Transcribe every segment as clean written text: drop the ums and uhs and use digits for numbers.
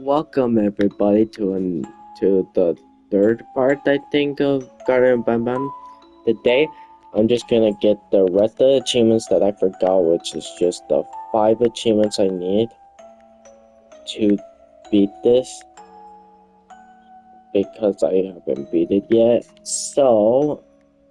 welcome everybody to the third part, I think, of Garden Banban. Today, I'm just gonna get the rest of the achievements that I forgot, which is just the 5 achievements I need to beat this because I haven't beat it yet. So,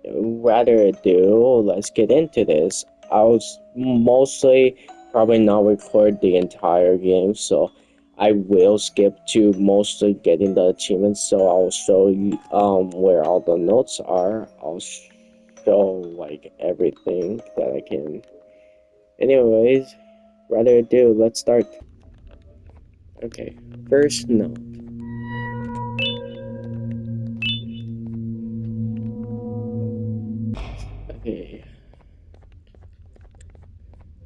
rather ado, let's get into this. I was mostly probably not record the entire game, so I will skip to mostly getting the achievements. So I'll show you where all the notes are. I'll show like everything that I can. Anyways, rather ado, let's start. Okay, first note. Okay,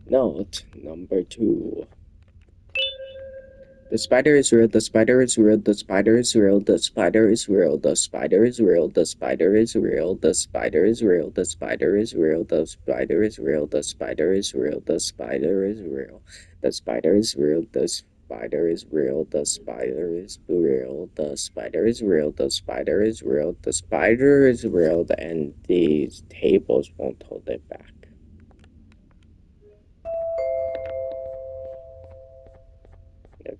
note number 2. The spider is real, the spider is real, the spider is real, the spider is real, the spider is real, the spider is real, the spider is real, the spider is real, the spider is real, the spider is real, the spider is real, the spider is real, the spider is real, the spider is real, the spider is real, the spider is real, the spider is real, and these tables won't hold it back.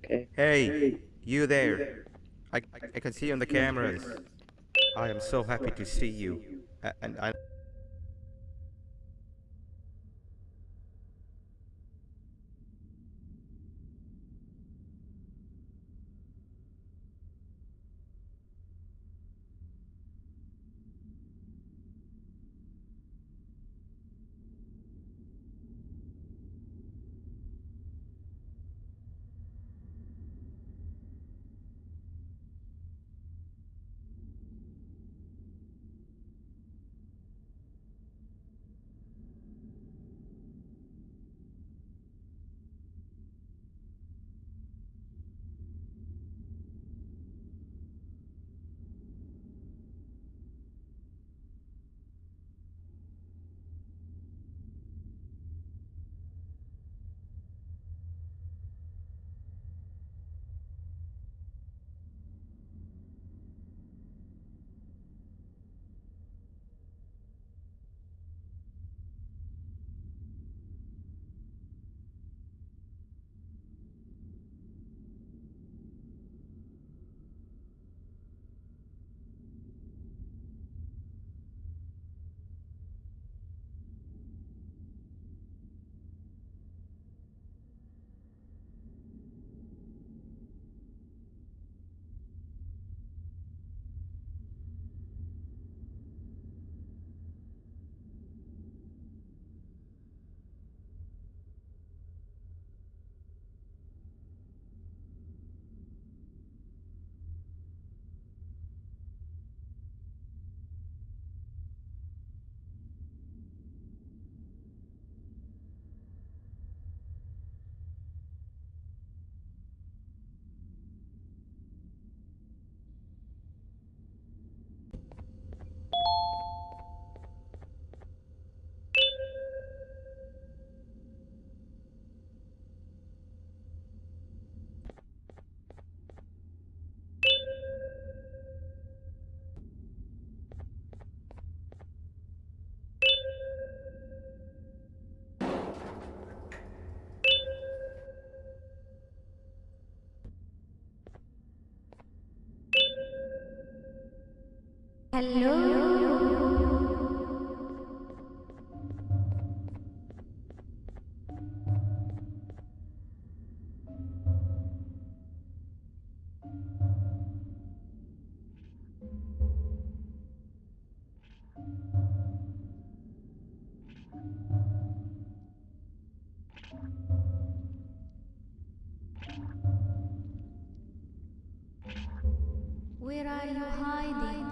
Okay? Hey, you there. I can see you on the cameras. I am so happy to see you. And I Where are you hiding?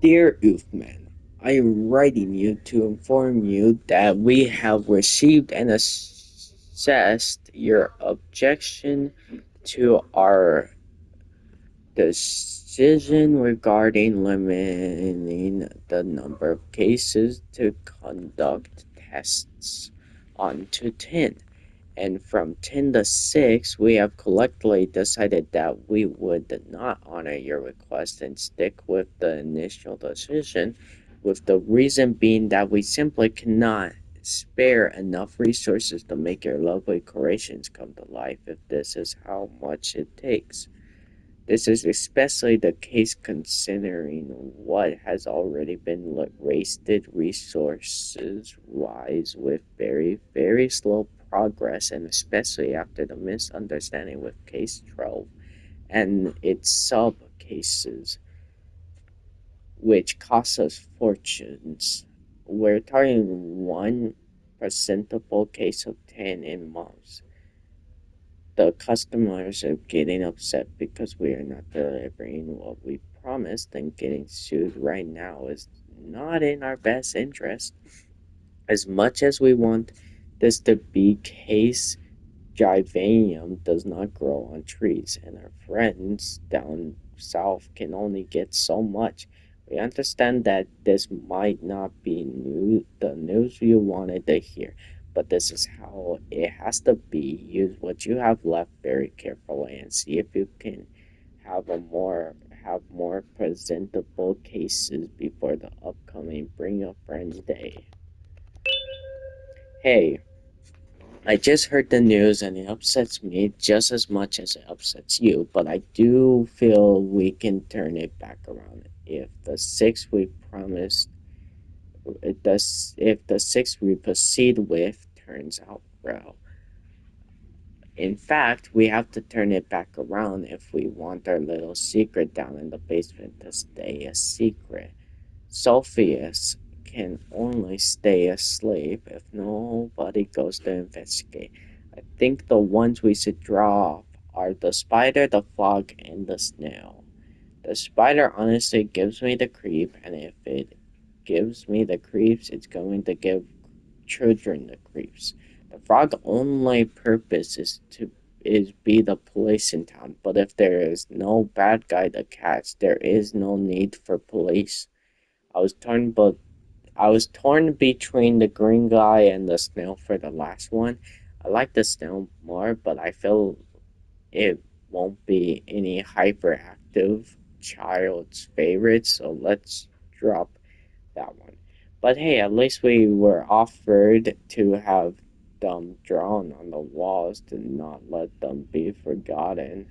Dear Uthman, I am writing you to inform you that we have received and assessed your objection to our decision regarding limiting the number of cases to conduct tests on to 10. And from 10 to 6, we have collectively decided that we would not honor your request and stick with the initial decision, with the reason being that we simply cannot spare enough resources to make your lovely creations come to life if this is how much it takes. This is especially the case considering what has already been wasted resources wise with very, very slow progress, and especially after the misunderstanding with case 12 and its sub cases, which cost us fortunes. We're targeting one presentable case of 10 in months. The customers are getting upset because we are not delivering what we promised, and getting sued right now is not in our best interest. As much as we want this to be case, Givanium does not grow on trees, and our friends down south can only get so much. We understand that this might not be the news you wanted to hear, but this is how it has to be. Use what you have left very carefully and see if you can have more presentable cases before the upcoming Bring a Friend Day. Hey, I just heard the news and it upsets me just as much as it upsets you, but I do feel we can turn it back around. If the six we proceed with turns out well. In fact, we have to turn it back around if we want our little secret down in the basement to stay a secret. Sophius can only stay asleep if nobody goes to investigate. I think the ones we should draw off are the spider, the frog, and the snail. The spider honestly gives me the creep, and if it gives me the creeps, it's going to give children the creeps. The frog only purpose is be the police in town, but if there is no bad guy to catch, there is no need for police. I was torn, but I was torn between the green guy and the snail for the last one. I like the snail more, but I feel it won't be any hyperactive child's favorite, so let's drop that one. But hey, at least we were offered to have them drawn on the walls to not let them be forgotten.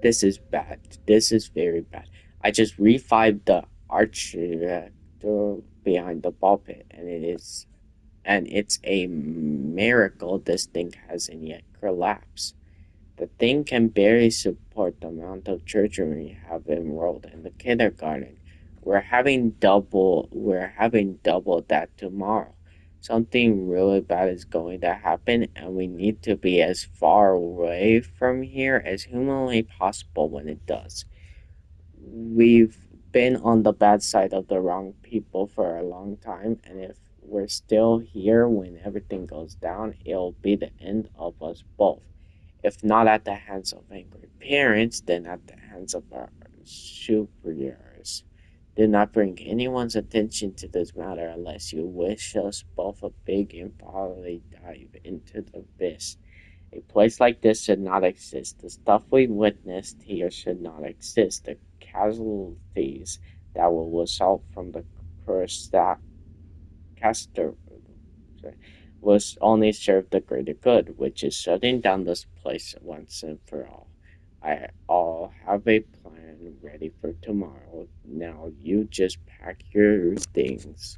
This is bad. This is very bad. I just revived the archer behind the ball pit, and it's a miracle this thing hasn't yet collapsed. The thing can barely support the amount of children we have enrolled in the kindergarten. We're having double that tomorrow. Something really bad is going to happen, and we need to be as far away from here as humanly possible when it does. We've been on the bad side of the wrong people for a long time, and if we're still here when everything goes down, it'll be the end of us both. If not at the hands of angry parents, then at the hands of our superiors. Do not bring anyone's attention to this matter unless you wish us both a big and folly dive into the abyss. A place like this should not exist. The stuff we witnessed here should not exist. The casualties that will result from the cursed caster was only serve the greater good, which is shutting down this place once and for all. I'll have a plan ready for tomorrow. Now you just pack your things.